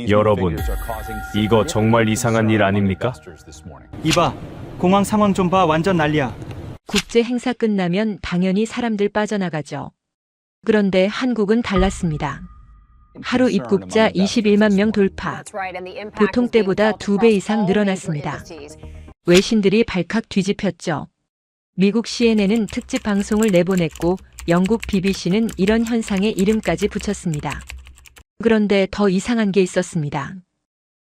여러분, 이거 정말 이상한 일 아닙니까? 이봐, 공항 상황 좀 봐. 완전 난리야. 국제 행사 끝나면 당연히 사람들 빠져나가죠. 그런데 한국은 달랐습니다. 하루 입국자 21만 명 돌파. 보통 때보다 2배 이상 늘어났습니다. 외신들이 발칵 뒤집혔죠. 미국 CNN은 특집 방송을 내보냈고 영국 BBC는 이런 현상에 이름까지 붙였습니다. 그런데 더 이상한 게 있었습니다.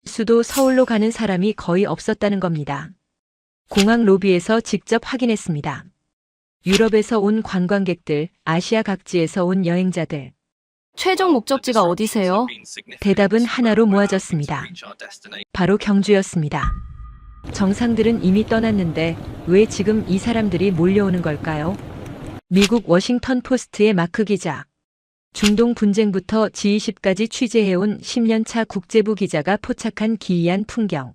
수도 서울로 가는 사람이 거의 없었다는 겁니다. 공항 로비에서 직접 확인했습니다. 유럽에서 온 관광객들, 아시아 각지에서 온 여행자들. 최종 목적지가 어디세요? 대답은 하나로 모아졌습니다. 바로 경주였습니다. 정상들은 이미 떠났는데 왜 지금 이 사람들이 몰려오는 걸까요? 미국 워싱턴 포스트의 마크 기자. 중동 분쟁부터 G20까지 취재해온 10년차 국제부 기자가 포착한 기이한 풍경.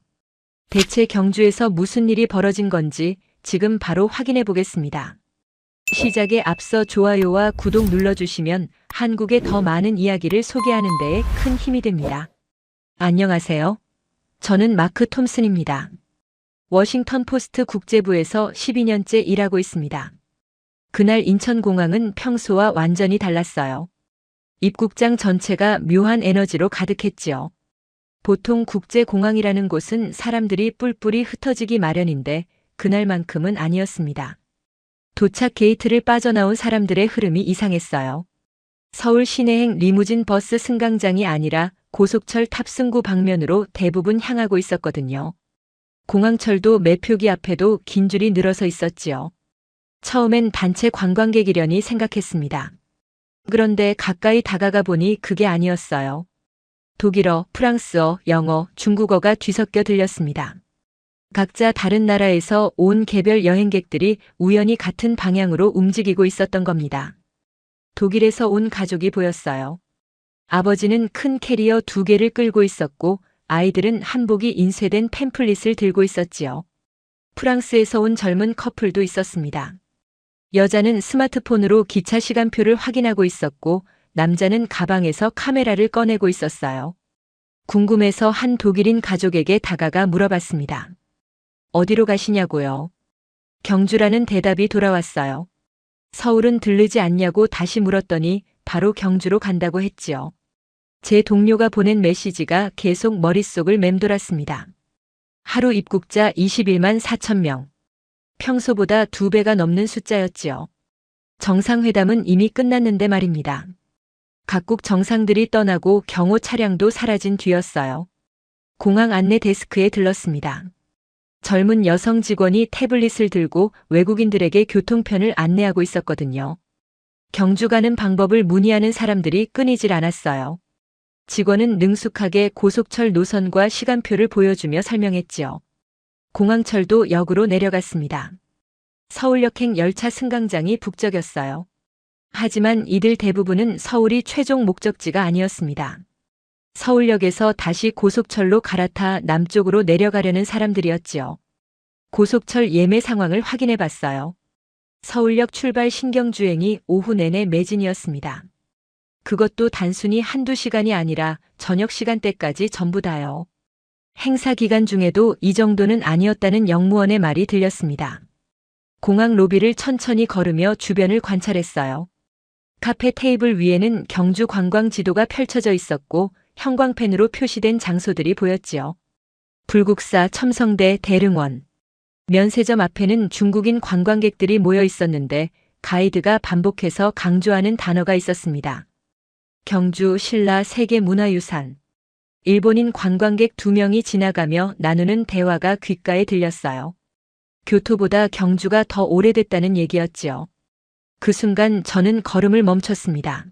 대체 경주에서 무슨 일이 벌어진 건지 지금 바로 확인해 보겠습니다. 시작에 앞서 좋아요와 구독 눌러주시면 한국의 더 많은 이야기를 소개하는 데에 큰 힘이 됩니다. 안녕하세요. 저는 마크 톰슨입니다. 워싱턴 포스트 국제부에서 12년째 일하고 있습니다. 그날 인천공항은 평소와 완전히 달랐어요. 입국장 전체가 묘한 에너지로 가득했지요. 보통 국제공항이라는 곳은 사람들이 뿔뿔이 흩어지기 마련인데 그날만큼은 아니었습니다. 도착 게이트를 빠져나온 사람들의 흐름이 이상했어요. 서울 시내행 리무진 버스 승강장이 아니라 고속철 탑승구 방면으로 대부분 향하고 있었거든요. 공항철도 매표기 앞에도 긴 줄이 늘어서 있었지요. 처음엔 단체 관광객이려니 생각했습니다. 그런데 가까이 다가가 보니 그게 아니었어요. 독일어, 프랑스어, 영어, 중국어가 뒤섞여 들렸습니다. 각자 다른 나라에서 온 개별 여행객들이 우연히 같은 방향으로 움직이고 있었던 겁니다. 독일에서 온 가족이 보였어요. 아버지는 큰 캐리어 2개를 끌고 있었고 아이들은 한복이 인쇄된 팸플릿을 들고 있었지요. 프랑스에서 온 젊은 커플도 있었습니다. 여자는 스마트폰으로 기차 시간표를 확인하고 있었고 남자는 가방에서 카메라를 꺼내고 있었어요. 궁금해서 한 독일인 가족에게 다가가 물어봤습니다. 어디로 가시냐고요? 경주라는 대답이 돌아왔어요. 서울은 들르지 않냐고 다시 물었더니 바로 경주로 간다고 했지요. 제 동료가 보낸 메시지가 계속 머릿속을 맴돌았습니다. 하루 입국자 21만 4천 명. 평소보다 2배가 넘는 숫자였지요. 정상회담은 이미 끝났는데 말입니다. 각국 정상들이 떠나고 경호 차량도 사라진 뒤였어요. 공항 안내 데스크에 들렀습니다. 젊은 여성 직원이 태블릿을 들고 외국인들에게 교통편을 안내하고 있었거든요. 경주 가는 방법을 문의하는 사람들이 끊이질 않았어요. 직원은 능숙하게 고속철 노선과 시간표를 보여주며 설명했지요. 공항철도 역으로 내려갔습니다. 서울역행 열차 승강장이 북적였어요. 하지만 이들 대부분은 서울이 최종 목적지가 아니었습니다. 서울역에서 다시 고속철로 갈아타 남쪽으로 내려가려는 사람들이었지요. 고속철 예매 상황을 확인해 봤어요. 서울역 출발 신경주행이 오후 내내 매진이었습니다. 그것도 단순히 한두 시간이 아니라 저녁 시간대까지 전부 다요. 행사 기간 중에도 이 정도는 아니었다는 영무원의 말이 들렸습니다. 공항 로비를 천천히 걸으며 주변을 관찰했어요. 카페 테이블 위에는 경주 관광 지도가 펼쳐져 있었고 형광펜으로 표시된 장소들이 보였지요. 불국사, 첨성대, 대릉원. 면세점 앞에는 중국인 관광객들이 모여 있었는데 가이드가 반복해서 강조하는 단어가 있었습니다. 경주, 신라 세계문화유산. 일본인 관광객 2명이 지나가며 나누는 대화가 귓가에 들렸어요. 교토보다 경주가 더 오래됐다는 얘기였지요. 그 순간 저는 걸음을 멈췄습니다.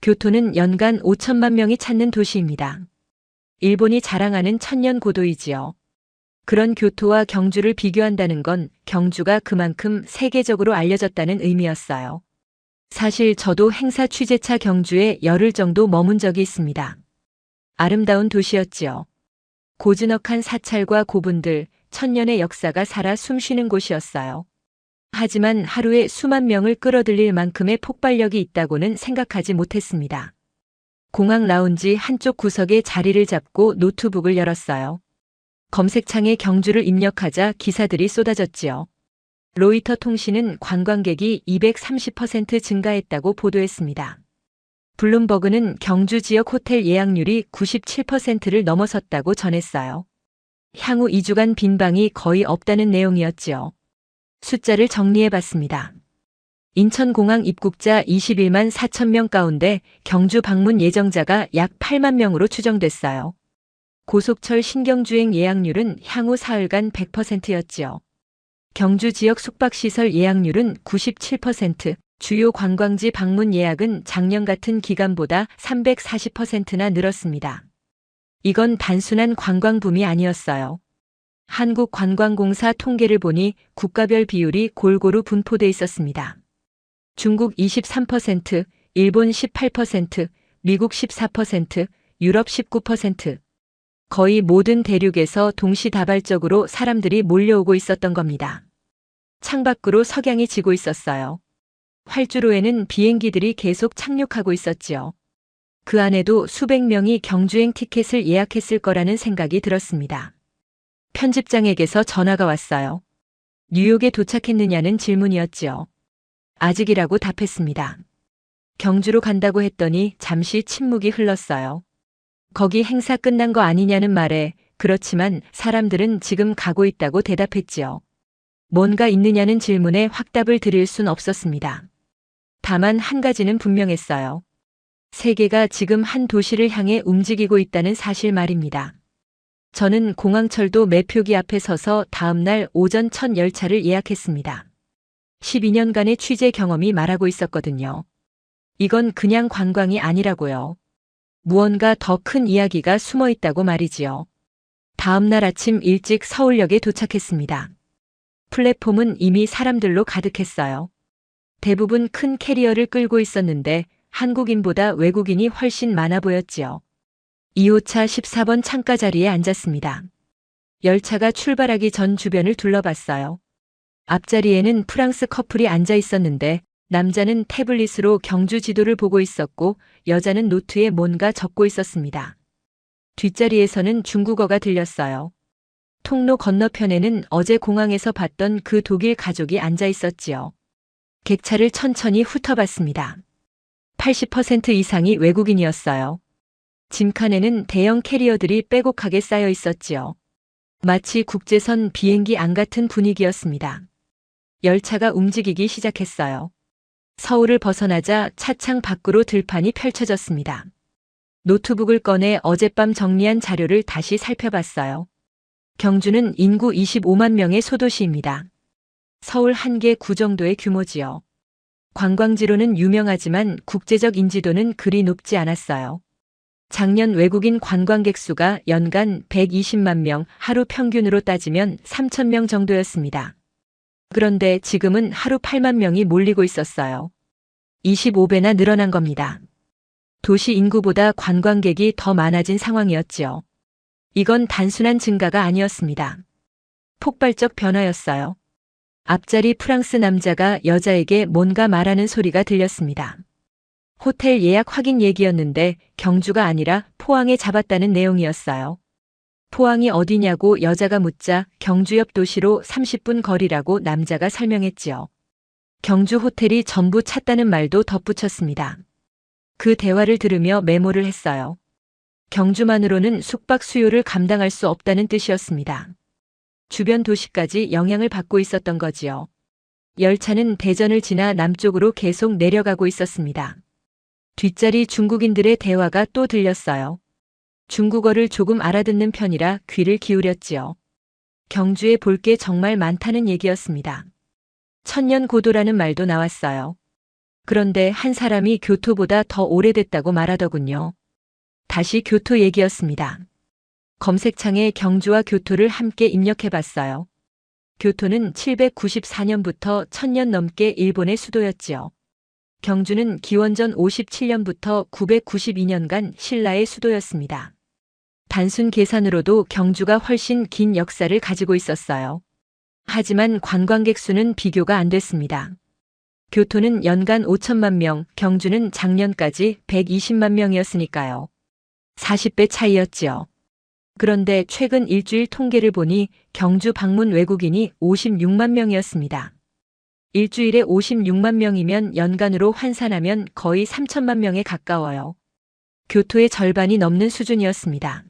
교토는 연간 5천만 명이 찾는 도시입니다. 일본이 자랑하는 천년 고도이지요. 그런 교토와 경주를 비교한다는 건 경주가 그만큼 세계적으로 알려졌다는 의미였어요. 사실 저도 행사 취재차 경주에 열흘 정도 머문 적이 있습니다. 아름다운 도시였지요. 고즈넉한 사찰과 고분들, 천년의 역사가 살아 숨쉬는 곳이었어요. 하지만 하루에 수만 명을 끌어들일 만큼의 폭발력이 있다고는 생각하지 못했습니다. 공항 라운지 한쪽 구석에 자리를 잡고 노트북을 열었어요. 검색창에 경주를 입력하자 기사들이 쏟아졌지요. 로이터 통신은 관광객이 230% 증가했다고 보도했습니다. 블룸버그는 경주 지역 호텔 예약률이 97%를 넘어섰다고 전했어요. 향후 2주간 빈방이 거의 없다는 내용이었지요. 숫자를 정리해봤습니다. 인천공항 입국자 21만 4천 명 가운데 경주 방문 예정자가 약 8만 명으로 추정됐어요. 고속철 신경주행 예약률은 향후 사흘간 100%였지요. 경주 지역 숙박시설 예약률은 97%, 주요 관광지 방문 예약은 작년 같은 기간보다 340%나 늘었습니다. 이건 단순한 관광붐이 아니었어요. 한국관광공사 통계를 보니 국가별 비율이 골고루 분포돼 있었습니다. 중국 23%, 일본 18%, 미국 14%, 유럽 19%. 거의 모든 대륙에서 동시다발적으로 사람들이 몰려오고 있었던 겁니다. 창밖으로 석양이 지고 있었어요. 활주로에는 비행기들이 계속 착륙하고 있었지요. 그 안에도 수백 명이 경주행 티켓을 예약했을 거라는 생각이 들었습니다. 편집장에게서 전화가 왔어요. 뉴욕에 도착했느냐는 질문이었지요. 아직이라고 답했습니다. 경주로 간다고 했더니 잠시 침묵이 흘렀어요. 거기 행사 끝난 거 아니냐는 말에 그렇지만 사람들은 지금 가고 있다고 대답했지요. 뭔가 있느냐는 질문에 확답을 드릴 순 없었습니다. 다만 한 가지는 분명했어요. 세계가 지금 한 도시를 향해 움직이고 있다는 사실 말입니다. 저는 공항철도 매표기 앞에 서서 다음날 오전 첫 열차를 예약했습니다. 12년간의 취재 경험이 말하고 있었거든요. 이건 그냥 관광이 아니라고요. 무언가 더 큰 이야기가 숨어 있다고 말이지요. 다음날 아침 일찍 서울역에 도착했습니다. 플랫폼은 이미 사람들로 가득했어요. 대부분 큰 캐리어를 끌고 있었는데 한국인보다 외국인이 훨씬 많아 보였지요. 2호차 14번 창가 자리에 앉았습니다. 열차가 출발하기 전 주변을 둘러봤어요. 앞자리에는 프랑스 커플이 앉아 있었는데 남자는 태블릿으로 경주 지도를 보고 있었고 여자는 노트에 뭔가 적고 있었습니다. 뒷자리에서는 중국어가 들렸어요. 통로 건너편에는 어제 공항에서 봤던 그 독일 가족이 앉아 있었지요. 객차를 천천히 훑어봤습니다. 80% 이상이 외국인이었어요. 짐칸에는 대형 캐리어들이 빼곡하게 쌓여 있었지요. 마치 국제선 비행기 안 같은 분위기였습니다. 열차가 움직이기 시작했어요. 서울을 벗어나자 차창 밖으로 들판이 펼쳐졌습니다. 노트북을 꺼내 어젯밤 정리한 자료를 다시 살펴봤어요. 경주는 인구 25만 명의 소도시입니다. 서울 한 개 구 정도의 규모지요. 관광지로는 유명하지만 국제적 인지도는 그리 높지 않았어요. 작년 외국인 관광객 수가 연간 120만 명, 하루 평균으로 따지면 3천 명 정도였습니다. 그런데 지금은 하루 8만 명이 몰리고 있었어요. 25배나 늘어난 겁니다. 도시 인구보다 관광객이 더 많아진 상황이었지요. 이건 단순한 증가가 아니었습니다. 폭발적 변화였어요. 앞자리 프랑스 남자가 여자에게 뭔가 말하는 소리가 들렸습니다. 호텔 예약 확인 얘기였는데 경주가 아니라 포항에 잡았다는 내용이었어요. 포항이 어디냐고 여자가 묻자 경주 옆 도시로 30분 거리라고 남자가 설명했지요. 경주 호텔이 전부 찼다는 말도 덧붙였습니다. 그 대화를 들으며 메모를 했어요. 경주만으로는 숙박 수요를 감당할 수 없다는 뜻이었습니다. 주변 도시까지 영향을 받고 있었던 거지요. 열차는 대전을 지나 남쪽으로 계속 내려가고 있었습니다. 뒷자리 중국인들의 대화가 또 들렸어요. 중국어를 조금 알아듣는 편이라 귀를 기울였지요. 경주에 볼 게 정말 많다는 얘기였습니다. 천년고도라는 말도 나왔어요. 그런데 한 사람이 교토보다 더 오래됐다고 말하더군요. 다시 교토 얘기였습니다. 검색창에 경주와 교토를 함께 입력해봤어요. 교토는 794년부터 1000년 넘게 일본의 수도였지요. 경주는 기원전 57년부터 992년간 신라의 수도였습니다. 단순 계산으로도 경주가 훨씬 긴 역사를 가지고 있었어요. 하지만 관광객 수는 비교가 안 됐습니다. 교토는 연간 5천만 명, 경주는 작년까지 120만 명이었으니까요. 40배 차이였지요. 그런데 최근 일주일 통계를 보니 경주 방문 외국인이 56만 명이었습니다. 일주일에 56만 명이면 연간으로 환산하면 거의 3천만 명에 가까워요. 교토의 절반이 넘는 수준이었습니다.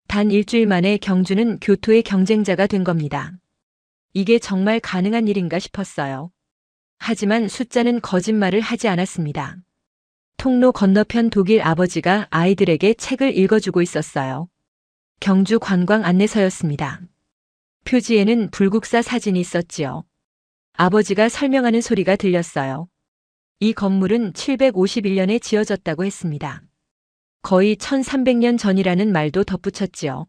단 일주일 만에 경주는 교토의 경쟁자가 된 겁니다. 이게 정말 가능한 일인가 싶었어요. 하지만 숫자는 거짓말을 하지 않았습니다. 통로 건너편 독일 아버지가 아이들에게 책을 읽어주고 있었어요. 경주 관광 안내서였습니다. 표지에는 불국사 사진이 있었지요. 아버지가 설명하는 소리가 들렸어요. 이 건물은 751년에 지어졌다고 했습니다. 거의 1300년 전이라는 말도 덧붙였지요.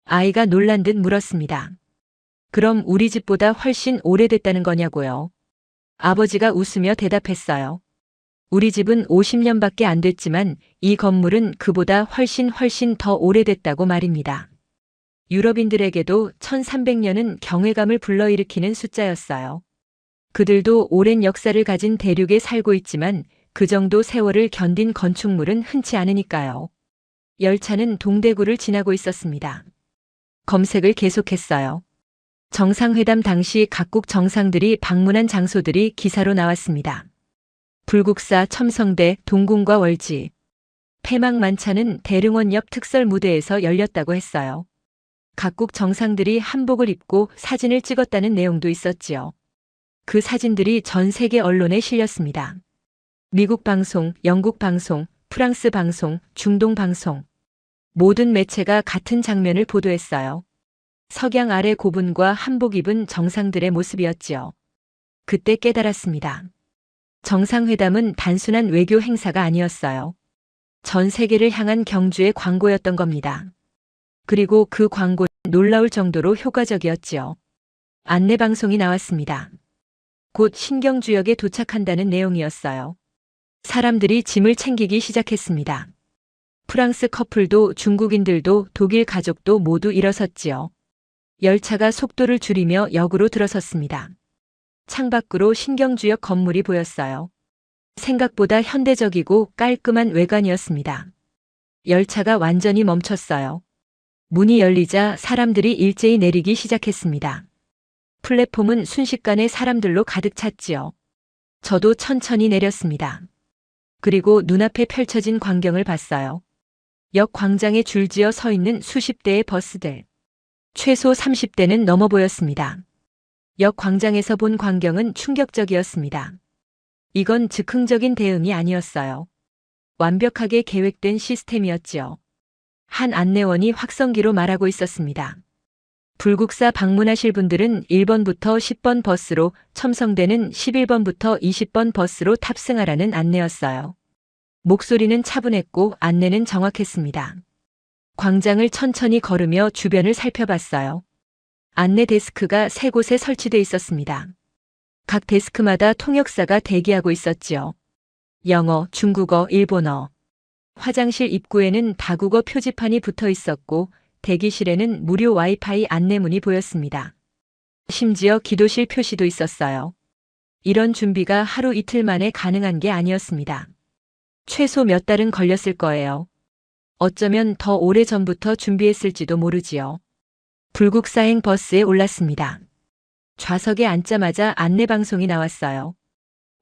아이가 놀란 듯 물었습니다. 그럼 우리 집보다 훨씬 오래됐다는 거냐고요? 아버지가 웃으며 대답했어요. 우리 집은 50년밖에 안 됐지만 이 건물은 그보다 훨씬 더 오래됐다고 말입니다. 유럽인들에게도 1300년은 경외감을 불러일으키는 숫자였어요. 그들도 오랜 역사를 가진 대륙에 살고 있지만 그 정도 세월을 견딘 건축물은 흔치 않으니까요. 열차는 동대구를 지나고 있었습니다. 검색을 계속했어요. 정상회담 당시 각국 정상들이 방문한 장소들이 기사로 나왔습니다. 불국사, 첨성대, 동궁과 월지. 폐막만찬은 대릉원 옆 특설 무대에서 열렸다고 했어요. 각국 정상들이 한복을 입고 사진을 찍었다는 내용도 있었지요. 그 사진들이 전 세계 언론에 실렸습니다. 미국 방송, 영국 방송, 프랑스 방송, 중동 방송. 모든 매체가 같은 장면을 보도했어요. 석양 아래 고분과 한복 입은 정상들의 모습이었지요. 그때 깨달았습니다. 정상회담은 단순한 외교 행사가 아니었어요. 전 세계를 향한 경주의 광고였던 겁니다. 그리고 그 광고는 놀라울 정도로 효과적이었지요. 안내방송이 나왔습니다. 곧 신경주역에 도착한다는 내용이었어요. 사람들이 짐을 챙기기 시작했습니다. 프랑스 커플도 중국인들도 독일 가족도 모두 일어섰지요. 열차가 속도를 줄이며 역으로 들어섰습니다. 창밖으로 신경주역 건물이 보였어요. 생각보다 현대적이고 깔끔한 외관이었습니다. 열차가 완전히 멈췄어요. 문이 열리자 사람들이 일제히 내리기 시작했습니다. 플랫폼은 순식간에 사람들로 가득 찼지요. 저도 천천히 내렸습니다. 그리고 눈앞에 펼쳐진 광경을 봤어요. 역 광장에 줄지어 서 있는 수십 대의 버스들. 최소 30대는 넘어 보였습니다. 역 광장에서 본 광경은 충격적이었습니다. 이건 즉흥적인 대응이 아니었어요. 완벽하게 계획된 시스템이었지요. 한 안내원이 확성기로 말하고 있었습니다. 불국사 방문하실 분들은 1번부터 10번 버스로, 첨성대는 11번부터 20번 버스로 탑승하라는 안내였어요. 목소리는 차분했고 안내는 정확했습니다. 광장을 천천히 걸으며 주변을 살펴봤어요. 안내 데스크가 3곳에 설치돼 있었습니다. 각 데스크마다 통역사가 대기하고 있었지요. 영어, 중국어, 일본어. 화장실 입구에는 다국어 표지판이 붙어 있었고 대기실에는 무료 와이파이 안내문이 보였습니다. 심지어 기도실 표시도 있었어요. 이런 준비가 하루 이틀 만에 가능한 게 아니었습니다. 최소 몇 달은 걸렸을 거예요. 어쩌면 더 오래전부터 준비했을지도 모르지요. 불국사행 버스에 올랐습니다. 좌석에 앉자마자 안내방송이 나왔어요.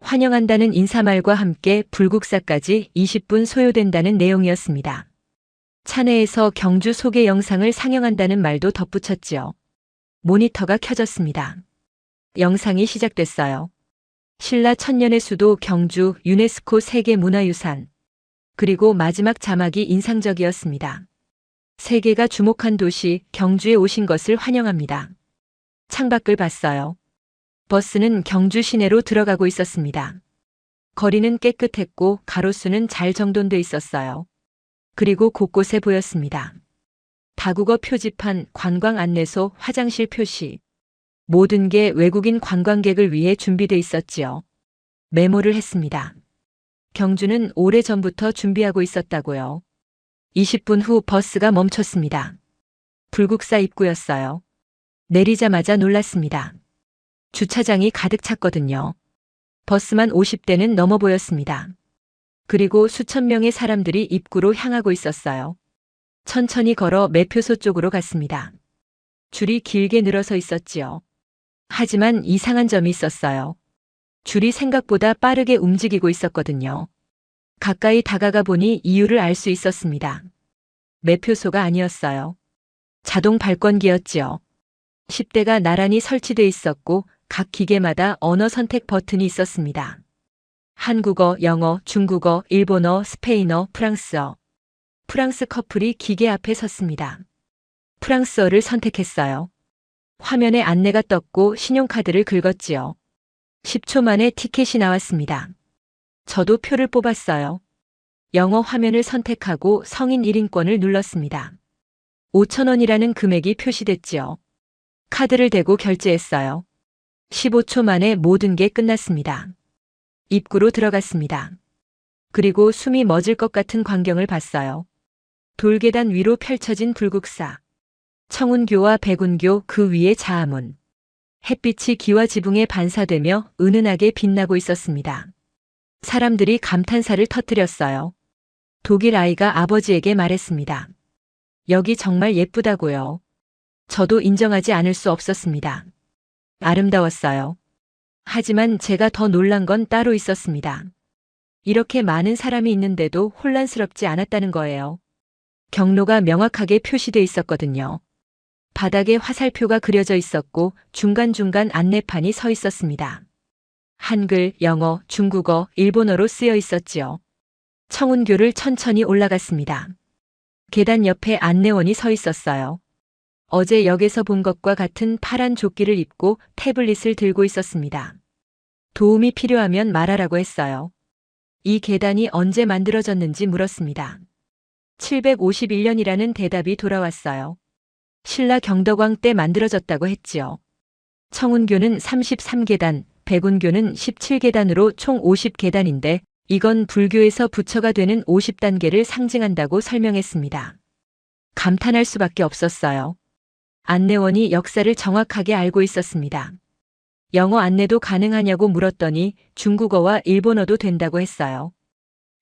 환영한다는 인사말과 함께 불국사까지 20분 소요된다는 내용이었습니다. 차내에서 경주 소개 영상을 상영한다는 말도 덧붙였지요. 모니터가 켜졌습니다. 영상이 시작됐어요. 신라 천년의 수도 경주 유네스코 세계문화유산. 그리고 마지막 자막이 인상적이었습니다. 세계가 주목한 도시 경주에 오신 것을 환영합니다. 창밖을 봤어요. 버스는 경주 시내로 들어가고 있었습니다. 거리는 깨끗했고 가로수는 잘 정돈돼 있었어요. 그리고 곳곳에 보였습니다. 다국어 표지판, 관광 안내소, 화장실 표시. 모든 게 외국인 관광객을 위해 준비돼 있었지요. 메모를 했습니다. 경주는 오래전부터 준비하고 있었다고요. 20분 후 버스가 멈췄습니다. 불국사 입구였어요. 내리자마자 놀랐습니다. 주차장이 가득 찼거든요. 버스만 50대는 넘어 보였습니다. 그리고 수천 명의 사람들이 입구로 향하고 있었어요. 천천히 걸어 매표소 쪽으로 갔습니다. 줄이 길게 늘어서 있었지요. 하지만 이상한 점이 있었어요. 줄이 생각보다 빠르게 움직이고 있었거든요. 가까이 다가가 보니 이유를 알 수 있었습니다. 매표소가 아니었어요. 자동 발권기였지요. 10대가 나란히 설치돼 있었고 각 기계마다 언어 선택 버튼이 있었습니다. 한국어, 영어, 중국어, 일본어, 스페인어, 프랑스어. 프랑스 커플이 기계 앞에 섰습니다. 프랑스어를 선택했어요. 화면에 안내가 떴고 신용카드를 긁었지요. 10초 만에 티켓이 나왔습니다. 저도 표를 뽑았어요. 영어 화면을 선택하고 성인 1인권을 눌렀습니다. 5,000원이라는 금액이 표시됐지요. 카드를 대고 결제했어요. 15초 만에 모든 게 끝났습니다. 입구로 들어갔습니다. 그리고 숨이 멎을 것 같은 광경을 봤어요. 돌계단 위로 펼쳐진 불국사. 청운교와 백운교 그 위에 자아문. 햇빛이 기와 지붕에 반사되며 은은하게 빛나고 있었습니다. 사람들이 감탄사를 터뜨렸어요. 독일 아이가 아버지에게 말했습니다. 여기 정말 예쁘다고요. 저도 인정하지 않을 수 없었습니다. 아름다웠어요. 하지만 제가 더 놀란 건 따로 있었습니다. 이렇게 많은 사람이 있는데도 혼란스럽지 않았다는 거예요. 경로가 명확하게 표시돼 있었거든요. 바닥에 화살표가 그려져 있었고 중간중간 안내판이 서 있었습니다. 한글, 영어, 중국어, 일본어로 쓰여 있었지요. 청운교를 천천히 올라갔습니다. 계단 옆에 안내원이 서 있었어요. 어제 역에서 본 것과 같은 파란 조끼를 입고 태블릿을 들고 있었습니다. 도움이 필요하면 말하라고 했어요. 이 계단이 언제 만들어졌는지 물었습니다. 751년이라는 대답이 돌아왔어요. 신라 경덕왕 때 만들어졌다고 했지요. 청운교는 33계단, 백운교는 17계단으로 총 50계단인데 이건 불교에서 부처가 되는 50단계를 상징한다고 설명했습니다. 감탄할 수밖에 없었어요. 안내원이 역사를 정확하게 알고 있었습니다. 영어 안내도 가능하냐고 물었더니 중국어와 일본어도 된다고 했어요.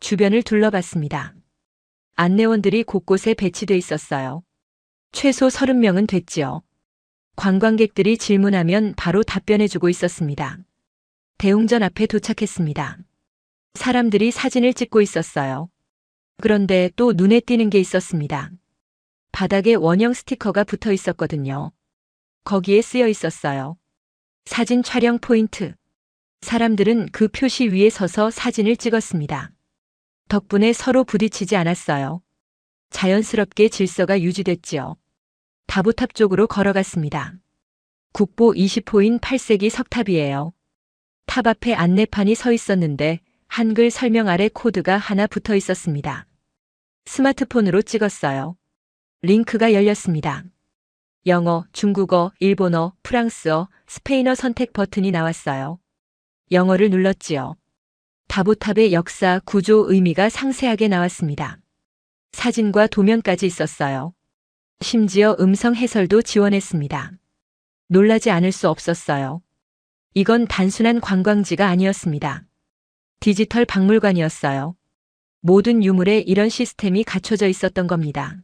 주변을 둘러봤습니다. 안내원들이 곳곳에 배치돼 있었어요. 최소 30명은 됐지요. 관광객들이 질문하면 바로 답변해주고 있었습니다. 대웅전 앞에 도착했습니다. 사람들이 사진을 찍고 있었어요. 그런데 또 눈에 띄는 게 있었습니다. 바닥에 원형 스티커가 붙어 있었거든요. 거기에 쓰여 있었어요. 사진 촬영 포인트. 사람들은 그 표시 위에 서서 사진을 찍었습니다. 덕분에 서로 부딪히지 않았어요. 자연스럽게 질서가 유지됐지요. 다보탑 쪽으로 걸어갔습니다. 국보 20호인 8세기 석탑이에요. 탑 앞에 안내판이 서 있었는데 한글 설명 아래 코드가 하나 붙어 있었습니다. 스마트폰으로 찍었어요. 링크가 열렸습니다. 영어, 중국어, 일본어, 프랑스어, 스페인어 선택 버튼이 나왔어요. 영어를 눌렀지요. 다보탑의 역사, 구조, 의미가 상세하게 나왔습니다. 사진과 도면까지 있었어요. 심지어 음성 해설도 지원했습니다. 놀라지 않을 수 없었어요. 이건 단순한 관광지가 아니었습니다. 디지털 박물관이었어요. 모든 유물에 이런 시스템이 갖춰져 있었던 겁니다.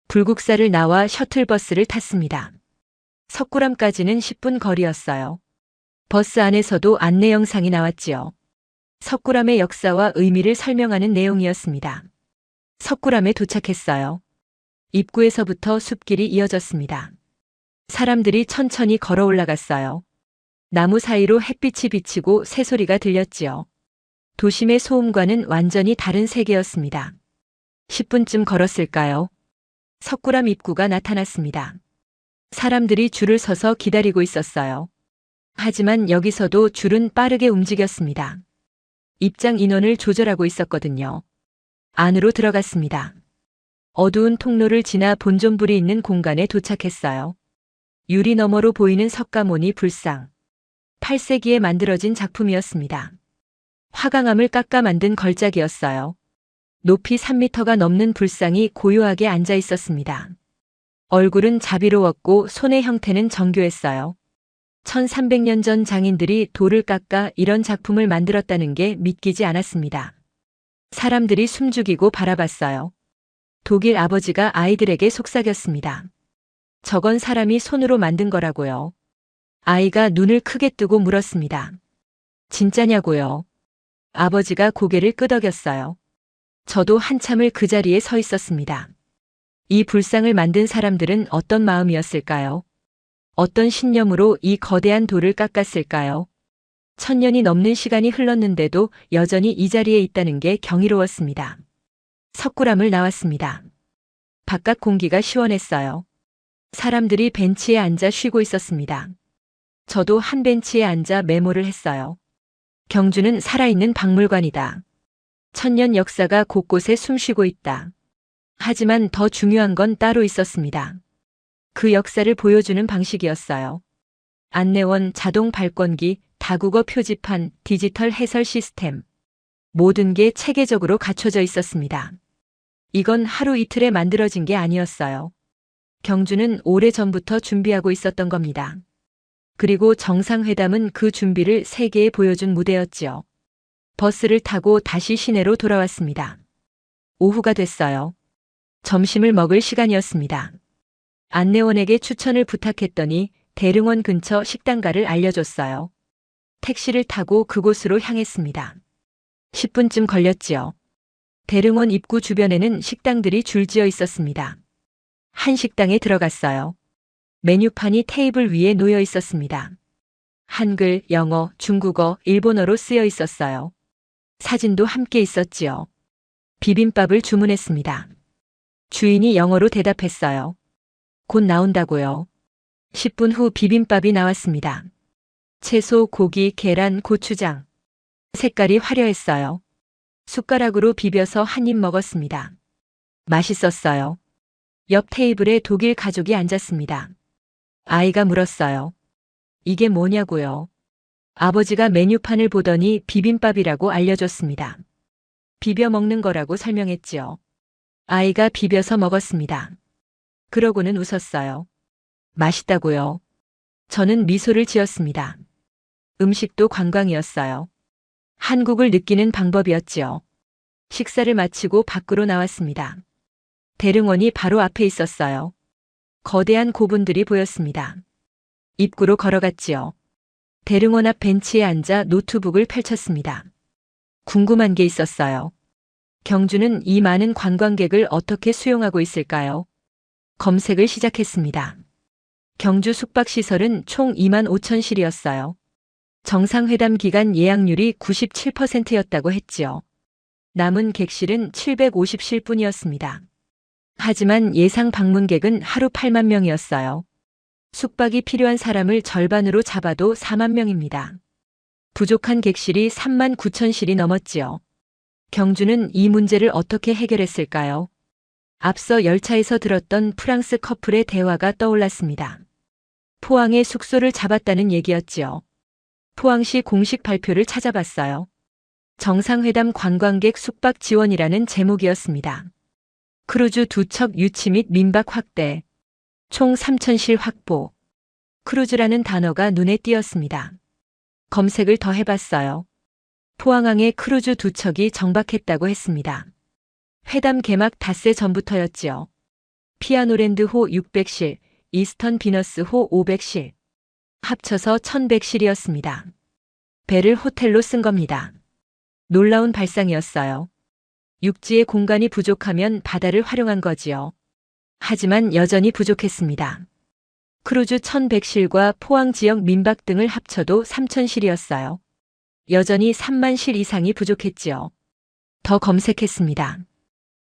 불국사를 나와 셔틀버스를 탔습니다. 석굴암까지는 10분 거리였어요. 버스 안에서도 안내 영상이 나왔지요. 석굴암의 역사와 의미를 설명하는 내용이었습니다. 석굴암에 도착했어요. 입구에서부터 숲길이 이어졌습니다. 사람들이 천천히 걸어 올라갔어요. 나무 사이로 햇빛이 비치고 새소리가 들렸지요. 도심의 소음과는 완전히 다른 세계였습니다. 10분쯤 걸었을까요? 석굴암 입구가 나타났습니다. 사람들이 줄을 서서 기다리고 있었어요. 하지만 여기서도 줄은 빠르게 움직였습니다. 입장 인원을 조절하고 있었거든요. 안으로 들어갔습니다. 어두운 통로를 지나 본존불이 있는 공간에 도착했어요. 유리 너머로 보이는 석가모니 불상. 8세기에 만들어진 작품이었습니다. 화강암을 깎아 만든 걸작이었어요. 높이 3m가 넘는 불상이 고요하게 앉아 있었습니다. 얼굴은 자비로웠고 손의 형태는 정교했어요. 1300년 전 장인들이 돌을 깎아 이런 작품을 만들었다는 게 믿기지 않았습니다. 사람들이 숨죽이고 바라봤어요. 독일 아버지가 아이들에게 속삭였습니다. 저건 사람이 손으로 만든 거라고요. 아이가 눈을 크게 뜨고 물었습니다. 진짜냐고요? 아버지가 고개를 끄덕였어요. 저도 한참을 그 자리에 서 있었습니다. 이 불상을 만든 사람들은 어떤 마음이었을까요? 어떤 신념으로 이 거대한 돌을 깎았을까요? 1000년이 넘는 시간이 흘렀는데도 여전히 이 자리에 있다는 게 경이로웠습니다. 석굴암을 나왔습니다. 바깥 공기가 시원했어요. 사람들이 벤치에 앉아 쉬고 있었습니다. 저도 한 벤치에 앉아 메모를 했어요. 경주는 살아있는 박물관이다. 1000년 역사가 곳곳에 숨쉬고 있다. 하지만 더 중요한 건 따로 있었습니다. 그 역사를 보여주는 방식이었어요. 안내원, 자동 발권기, 다국어 표지판, 디지털 해설 시스템. 모든 게 체계적으로 갖춰져 있었습니다. 이건 하루 이틀에 만들어진 게 아니었어요. 경주는 오래전부터 준비하고 있었던 겁니다. 그리고 정상회담은 그 준비를 세계에 보여준 무대였지요. 버스를 타고 다시 시내로 돌아왔습니다. 오후가 됐어요. 점심을 먹을 시간이었습니다. 안내원에게 추천을 부탁했더니 대릉원 근처 식당가를 알려줬어요. 택시를 타고 그곳으로 향했습니다. 10분쯤 걸렸지요. 대릉원 입구 주변에는 식당들이 줄지어 있었습니다. 한 식당에 들어갔어요. 메뉴판이 테이블 위에 놓여 있었습니다. 한글, 영어, 중국어, 일본어로 쓰여 있었어요. 사진도 함께 있었지요. 비빔밥을 주문했습니다. 주인이 영어로 대답했어요. 곧 나온다고요. 10분 후 비빔밥이 나왔습니다. 채소, 고기, 계란, 고추장. 색깔이 화려했어요. 숟가락으로 비벼서 한 입 먹었습니다. 맛있었어요. 옆 테이블에 독일 가족이 앉았습니다. 아이가 물었어요. 이게 뭐냐고요? 아버지가 메뉴판을 보더니 비빔밥이라고 알려줬습니다. 비벼 먹는 거라고 설명했지요. 아이가 비벼서 먹었습니다. 그러고는 웃었어요. 맛있다고요. 저는 미소를 지었습니다. 음식도 관광이었어요. 한국을 느끼는 방법이었지요. 식사를 마치고 밖으로 나왔습니다. 대릉원이 바로 앞에 있었어요. 거대한 고분들이 보였습니다. 입구로 걸어갔지요. 대릉원 앞 벤치에 앉아 노트북을 펼쳤습니다. 궁금한 게 있었어요. 경주는 이 많은 관광객을 어떻게 수용하고 있을까요? 검색을 시작했습니다. 경주 숙박시설은 총 25,000실이었어요. 정상회담 기간 예약률이 97%였다고 했지요. 남은 객실은 750실 뿐이었습니다. 하지만 예상 방문객은 하루 8만 명이었어요. 숙박이 필요한 사람을 절반으로 잡아도 4만 명입니다. 부족한 객실이 3만 9천실이 넘었지요. 경주는 이 문제를 어떻게 해결했을까요? 앞서 열차에서 들었던 프랑스 커플의 대화가 떠올랐습니다. 포항에 숙소를 잡았다는 얘기였지요. 포항시 공식 발표를 찾아봤어요. 정상회담 관광객 숙박 지원이라는 제목이었습니다. 크루즈 2척 유치 및 민박 확대, 총 3,000실 확보. 크루즈라는 단어가 눈에 띄었습니다. 검색을 더 해봤어요. 포항항에 크루즈 2척이 정박했다고 했습니다. 회담 개막 닷새 전부터였지요. 피아노랜드호 600실, 이스턴 비너스호 500실. 합쳐서 1,100실이었습니다. 배를 호텔로 쓴 겁니다. 놀라운 발상이었어요. 육지의 공간이 부족하면 바다를 활용한 거지요. 하지만 여전히 부족했습니다. 크루즈 1,100실과 포항 지역 민박 등을 합쳐도 3,000실이었어요. 여전히 3만 실 이상이 부족했지요. 더 검색했습니다.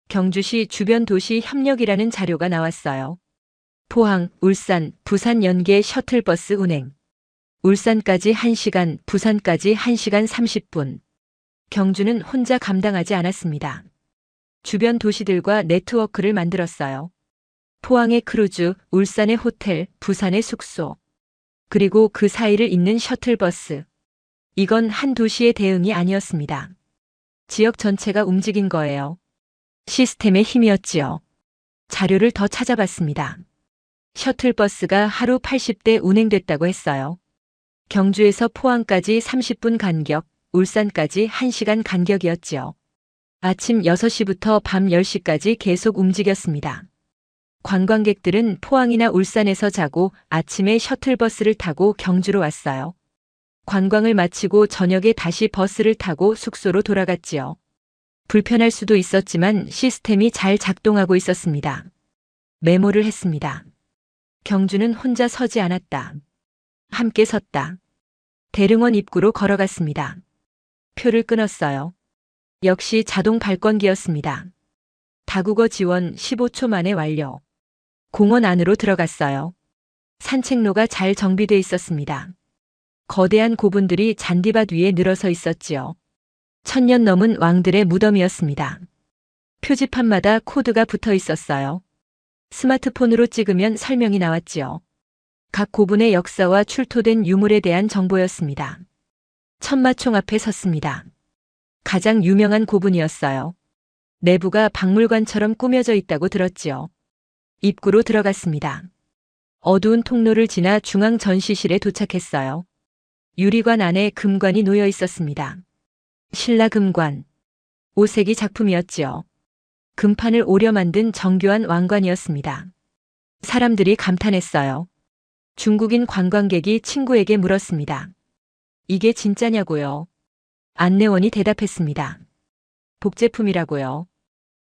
경주시 주변 도시 협력이라는 자료가 나왔어요. 포항, 울산, 부산 연계 셔틀버스 운행. 울산까지 1시간, 부산까지 1시간 30분. 경주는 혼자 감당하지 않았습니다. 주변 도시들과 네트워크를 만들었어요. 포항의 크루즈, 울산의 호텔, 부산의 숙소. 그리고 그 사이를 잇는 셔틀버스. 이건 한 도시의 대응이 아니었습니다. 지역 전체가 움직인 거예요. 시스템의 힘이었지요. 자료를 더 찾아봤습니다. 셔틀버스가 하루 80대 운행됐다고 했어요. 경주에서 포항까지 30분 간격, 울산까지 1시간 간격이었지요. 아침 6시부터 밤 10시까지 계속 움직였습니다. 관광객들은 포항이나 울산에서 자고 아침에 셔틀버스를 타고 경주로 왔어요. 관광을 마치고 저녁에 다시 버스를 타고 숙소로 돌아갔지요. 불편할 수도 있었지만 시스템이 잘 작동하고 있었습니다. 메모를 했습니다. 경주는 혼자 서지 않았다. 함께 섰다. 대릉원 입구로 걸어갔습니다. 표를 끊었어요. 역시 자동 발권기였습니다. 다국어 지원 15초 만에 완료. 공원 안으로 들어갔어요. 산책로가 잘 정비돼 있었습니다. 거대한 고분들이 잔디밭 위에 늘어서 있었지요. 1000년 넘은 왕들의 무덤이었습니다. 표지판마다 코드가 붙어 있었어요. 스마트폰으로 찍으면 설명이 나왔지요. 각 고분의 역사와 출토된 유물에 대한 정보였습니다. 천마총 앞에 섰습니다. 가장 유명한 고분이었어요. 내부가 박물관처럼 꾸며져 있다고 들었지요. 입구로 들어갔습니다. 어두운 통로를 지나 중앙 전시실에 도착했어요. 유리관 안에 금관이 놓여 있었습니다. 신라 금관. 5세기 작품이었지요. 금판을 오려 만든 정교한 왕관이었습니다. 사람들이 감탄했어요. 중국인 관광객이 친구에게 물었습니다. 이게 진짜냐고요? 안내원이 대답했습니다. 복제품이라고요.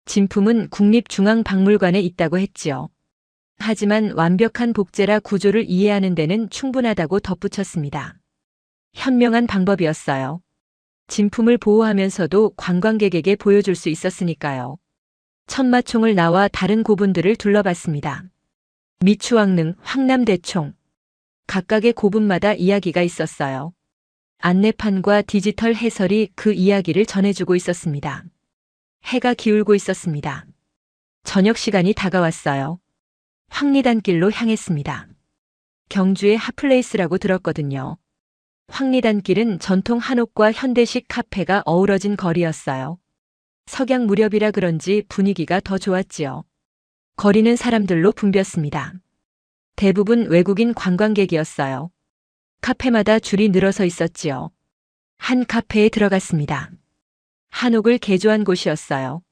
진품은 국립중앙박물관에 있다고 했지요. 하지만 완벽한 복제라 구조를 이해하는 데는 충분하다고 덧붙였습니다. 현명한 방법이었어요. 진품을 보호하면서도 관광객에게 보여줄 수 있었으니까요. 천마총을 나와 다른 고분들을 둘러봤습니다. 미추왕릉, 황남대총. 각각의 고분마다 이야기가 있었어요. 안내판과 디지털 해설이 그 이야기를 전해주고 있었습니다. 해가 기울고 있었습니다. 저녁 시간이 다가왔어요. 황리단길로 향했습니다. 경주의 핫플레이스라고 들었거든요. 황리단길은 전통 한옥과 현대식 카페가 어우러진 거리였어요. 석양 무렵이라 그런지 분위기가 더 좋았지요. 거리는 사람들로 붐볐습니다. 대부분 외국인 관광객이었어요. 카페마다 줄이 늘어서 있었지요. 한 카페에 들어갔습니다. 한옥을 개조한 곳이었어요.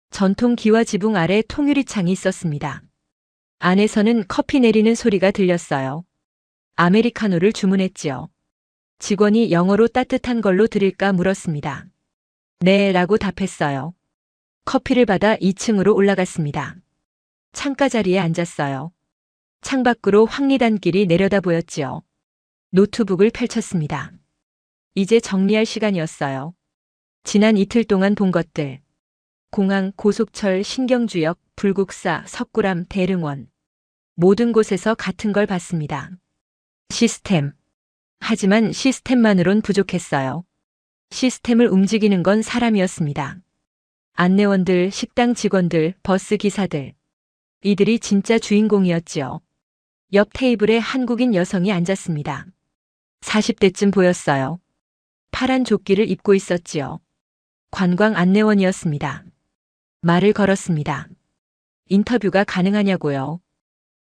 전통 기와 지붕 아래 통유리창이 있었습니다. 안에서는 커피 내리는 소리가 들렸어요. 아메리카노를 주문했지요. 직원이 영어로 따뜻한 걸로 드릴까 물었습니다. 네, 라고 답했어요. 커피를 받아 2층으로 올라갔습니다. 창가 자리에 앉았어요. 창밖으로 황리단길이 내려다 보였지요. 노트북을 펼쳤습니다. 이제 정리할 시간이었어요. 지난 이틀 동안 본 것들. 공항, 고속철, 신경주역, 불국사, 석굴암, 대릉원. 모든 곳에서 같은 걸 봤습니다. 시스템. 하지만 시스템만으론 부족했어요. 시스템을 움직이는 건 사람이었습니다. 안내원들, 식당 직원들, 버스 기사들. 이들이 진짜 주인공이었지요. 옆 테이블에 한국인 여성이 앉았습니다. 40대쯤 보였어요. 파란 조끼를 입고 있었지요. 관광 안내원이었습니다. 말을 걸었습니다. 인터뷰가 가능하냐고요.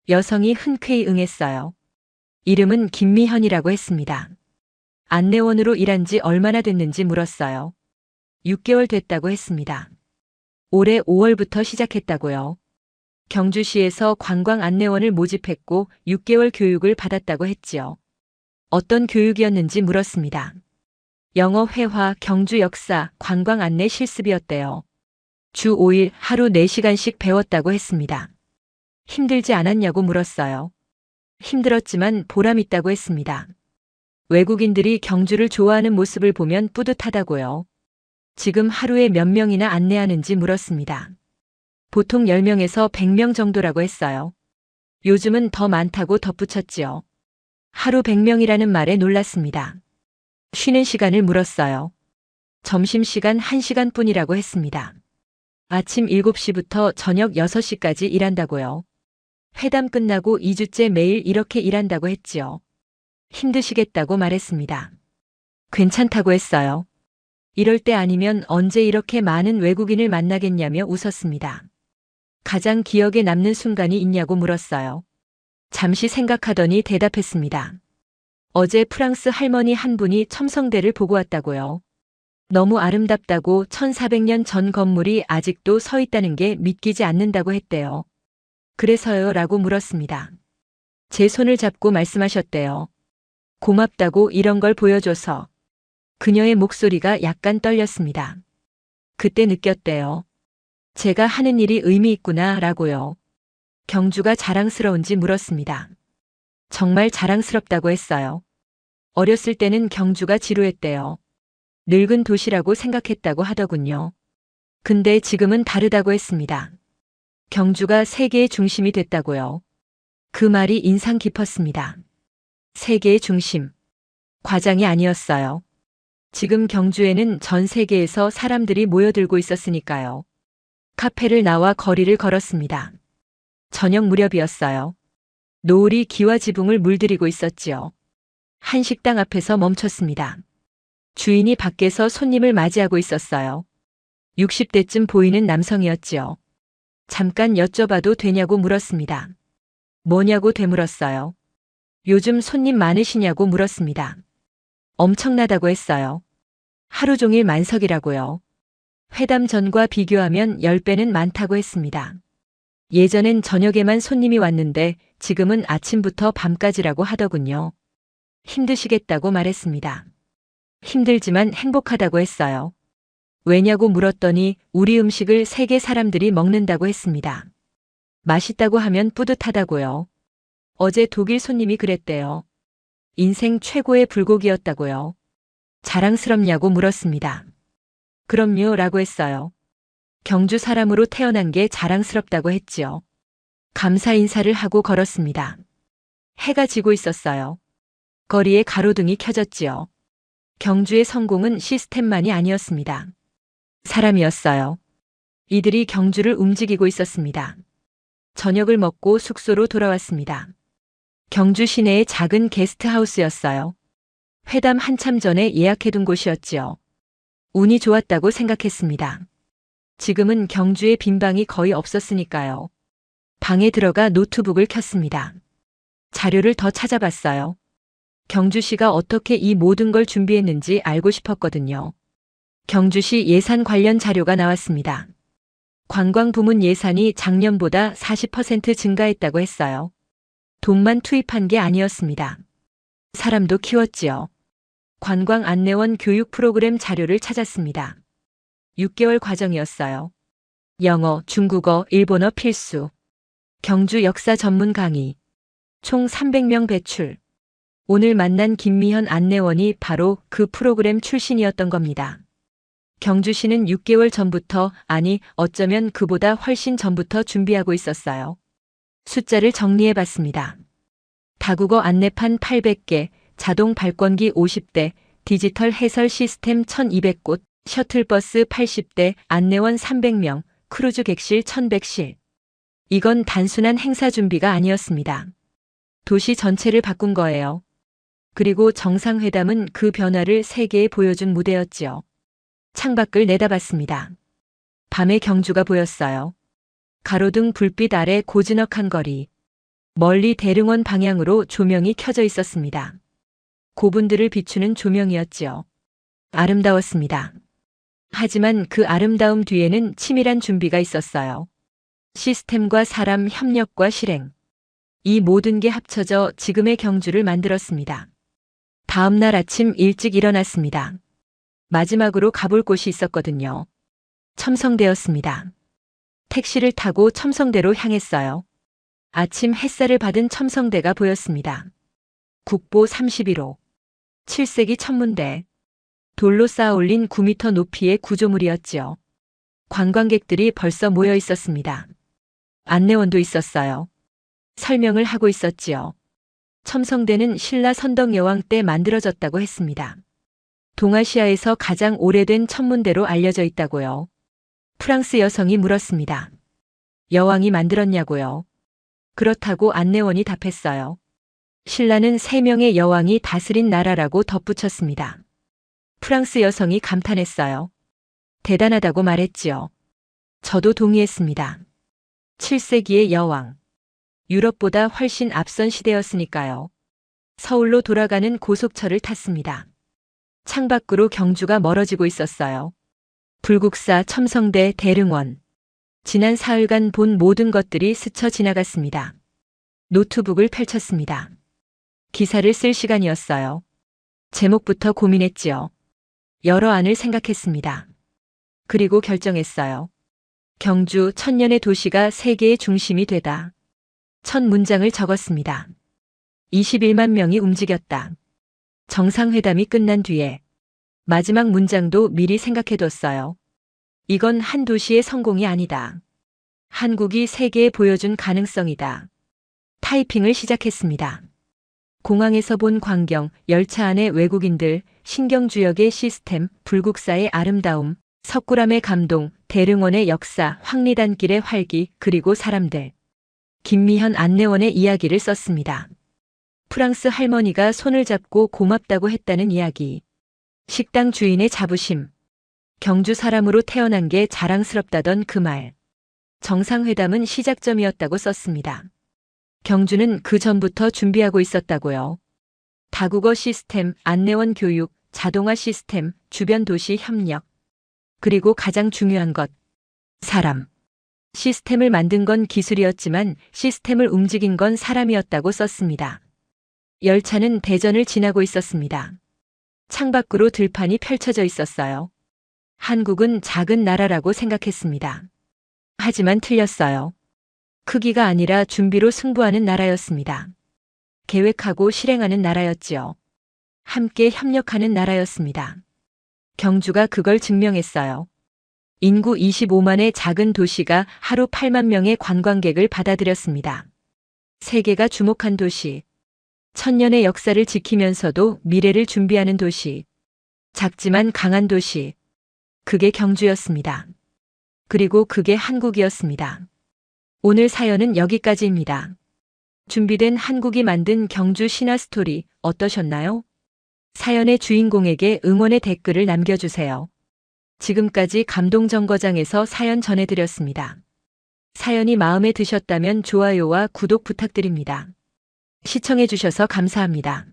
여성이 흔쾌히 응했어요. 이름은 김미현이라고 했습니다. 안내원으로 일한 지 얼마나 됐는지 물었어요. 6개월 됐다고 했습니다. 올해 5월부터 시작했다고요. 경주시에서 관광 안내원을 모집했고 6개월 교육을 받았다고 했지요. 어떤 교육이었는지 물었습니다. 영어 회화, 경주 역사, 관광 안내 실습이었대요. 주 5일 하루 4시간씩 배웠다고 했습니다. 힘들지 않았냐고 물었어요. 힘들었지만 보람 있다고 했습니다. 외국인들이 경주를 좋아하는 모습을 보면 뿌듯하다고요. 지금 하루에 몇 명이나 안내하는지 물었습니다. 보통 10명에서 100명 정도라고 했어요. 요즘은 더 많다고 덧붙였지요. 하루 100명이라는 말에 놀랐습니다. 쉬는 시간을 물었어요. 점심시간 1시간뿐이라고 했습니다. 아침 7시부터 저녁 6시까지 일한다고요. 회담 끝나고 2주째 매일 이렇게 일한다고 했지요. 힘드시겠다고 말했습니다. 괜찮다고 했어요. 이럴 때 아니면 언제 이렇게 많은 외국인을 만나겠냐며 웃었습니다. 가장 기억에 남는 순간이 있냐고 물었어요. 잠시 생각하더니 대답했습니다. 어제 프랑스 할머니 한 분이 첨성대를 보고 왔다고요. 너무 아름답다고 1400년 전 건물이 아직도 서 있다는 게 믿기지 않는다고 했대요. 그래서요? 라고 물었습니다. 제 손을 잡고 말씀하셨대요. 고맙다고 이런 걸 보여줘서. 그녀의 목소리가 약간 떨렸습니다. 그때 느꼈대요. 제가 하는 일이 의미 있구나 라고요. 경주가 자랑스러운지 물었습니다. 정말 자랑스럽다고 했어요. 어렸을 때는 경주가 지루했대요. 늙은 도시라고 생각했다고 하더군요. 근데 지금은 다르다고 했습니다. 경주가 세계의 중심이 됐다고요. 그 말이 인상 깊었습니다. 세계의 중심. 과장이 아니었어요. 지금 경주에는 전 세계에서 사람들이 모여들고 있었으니까요. 카페를 나와 거리를 걸었습니다. 저녁 무렵이었어요. 노을이 기와 지붕을 물들이고 있었지요. 한 식당 앞에서 멈췄습니다. 주인이 밖에서 손님을 맞이하고 있었어요. 60대쯤 보이는 남성이었지요. 잠깐 여쭤봐도 되냐고 물었습니다. 뭐냐고 되물었어요. 요즘 손님 많으시냐고 물었습니다. 엄청나다고 했어요. 하루 종일 만석이라고요. 회담 전과 비교하면 10배는 많다고 했습니다. 예전엔 저녁에만 손님이 왔는데 지금은 아침부터 밤까지라고 하더군요. 힘드시겠다고 말했습니다. 힘들지만 행복하다고 했어요. 왜냐고 물었더니 우리 음식을 세계 사람들이 먹는다고 했습니다. 맛있다고 하면 뿌듯하다고요. 어제 독일 손님이 그랬대요. 인생 최고의 불고기였다고요. 자랑스럽냐고 물었습니다. 그럼요 라고 했어요. 경주 사람으로 태어난 게 자랑스럽다고 했지요. 감사 인사를 하고 걸었습니다. 해가 지고 있었어요. 거리에 가로등이 켜졌지요. 경주의 성공은 시스템만이 아니었습니다. 사람이었어요. 이들이 경주를 움직이고 있었습니다. 저녁을 먹고 숙소로 돌아왔습니다. 경주 시내의 작은 게스트하우스였어요. 회담 한참 전에 예약해둔 곳이었지요. 운이 좋았다고 생각했습니다. 지금은 경주에 빈 방이 거의 없었으니까요. 방에 들어가 노트북을 켰습니다. 자료를 더 찾아봤어요. 경주시가 어떻게 이 모든 걸 준비했는지 알고 싶었거든요. 경주시 예산 관련 자료가 나왔습니다. 관광부문 예산이 작년보다 40% 증가했다고 했어요. 돈만 투입한 게 아니었습니다. 사람도 키웠지요. 관광 안내원 교육 프로그램 자료를 찾았습니다. 6개월 과정이었어요. 영어, 중국어, 일본어 필수. 경주 역사 전문 강의. 총 300명 배출. 오늘 만난 김미현 안내원이 바로 그 프로그램 출신이었던 겁니다. 경주시는 6개월 전부터, 아니 어쩌면 그보다 훨씬 전부터 준비하고 있었어요. 숫자를 정리해 봤습니다. 다국어 안내판 800개, 자동 발권기 50대, 디지털 해설 시스템 1200곳, 셔틀버스 80대, 안내원 300명, 크루즈 객실 1100실. 이건 단순한 행사 준비가 아니었습니다. 도시 전체를 바꾼 거예요. 그리고 정상회담은 그 변화를 세계에 보여준 무대였지요. 창밖을 내다봤습니다. 밤의 경주가 보였어요. 가로등 불빛 아래 고즈넉한 거리. 멀리 대릉원 방향으로 조명이 켜져 있었습니다. 고분들을 비추는 조명이었지요. 아름다웠습니다. 하지만 그 아름다움 뒤에는 치밀한 준비가 있었어요. 시스템과 사람, 협력과 실행. 이 모든 게 합쳐져 지금의 경주를 만들었습니다. 다음 날 아침 일찍 일어났습니다. 마지막으로 가볼 곳이 있었거든요. 첨성대였습니다. 택시를 타고 첨성대로 향했어요. 아침 햇살을 받은 첨성대가 보였습니다. 국보 31호. 7세기 천문대. 돌로 쌓아 올린 9m 높이의 구조물이었지요. 관광객들이 벌써 모여 있었습니다. 안내원도 있었어요. 설명을 하고 있었지요. 첨성대는 신라 선덕 여왕 때 만들어졌다고 했습니다. 동아시아에서 가장 오래된 천문대로 알려져 있다고요. 프랑스 여성이 물었습니다. 여왕이 만들었냐고요. 그렇다고 안내원이 답했어요. 신라는 3명의 여왕이 다스린 나라라고 덧붙였습니다. 프랑스 여성이 감탄했어요. 대단하다고 말했지요. 저도 동의했습니다. 7세기의 여왕. 유럽보다 훨씬 앞선 시대였으니까요. 서울로 돌아가는 고속철을 탔습니다. 창밖으로 경주가 멀어지고 있었어요. 불국사, 첨성대, 대릉원. 지난 사흘간 본 모든 것들이 스쳐 지나갔습니다. 노트북을 펼쳤습니다. 기사를 쓸 시간이었어요. 제목부터 고민했지요. 여러 안을 생각했습니다. 그리고 결정했어요. 경주 천년의 도시가 세계의 중심이 되다. 첫 문장을 적었습니다. 21만 명이 움직였다. 정상회담이 끝난 뒤에 마지막 문장도 미리 생각해뒀어요. 이건 한 도시의 성공이 아니다. 한국이 세계에 보여준 가능성이다. 타이핑을 시작했습니다. 공항에서 본 광경, 열차 안의 외국인들, 신경주역의 시스템, 불국사의 아름다움, 석굴암의 감동, 대릉원의 역사, 황리단길의 활기, 그리고 사람들. 김미현 안내원의 이야기를 썼습니다. 프랑스 할머니가 손을 잡고 고맙다고 했다는 이야기. 식당 주인의 자부심. 경주 사람으로 태어난 게 자랑스럽다던 그 말. 정상회담은 시작점이었다고 썼습니다. 경주는 그 전부터 준비하고 있었다고요. 다국어 시스템, 안내원 교육, 자동화 시스템, 주변 도시 협력. 그리고 가장 중요한 것. 사람. 시스템을 만든 건 기술이었지만 시스템을 움직인 건 사람이었다고 썼습니다. 열차는 대전을 지나고 있었습니다. 창밖으로 들판이 펼쳐져 있었어요. 한국은 작은 나라라고 생각했습니다. 하지만 틀렸어요. 크기가 아니라 준비로 승부하는 나라였습니다. 계획하고 실행하는 나라였지요. 함께 협력하는 나라였습니다. 경주가 그걸 증명했어요. 인구 25만의 작은 도시가 하루 8만 명의 관광객을 받아들였습니다. 세계가 주목한 도시. 천년의 역사를 지키면서도 미래를 준비하는 도시. 작지만 강한 도시. 그게 경주였습니다. 그리고 그게 한국이었습니다. 오늘 사연은 여기까지입니다. 준비된 한국이 만든 경주 신화 스토리 어떠셨나요? 사연의 주인공에게 응원의 댓글을 남겨주세요. 지금까지 감동정거장에서 사연 전해드렸습니다. 사연이 마음에 드셨다면 좋아요와 구독 부탁드립니다. 시청해주셔서 감사합니다.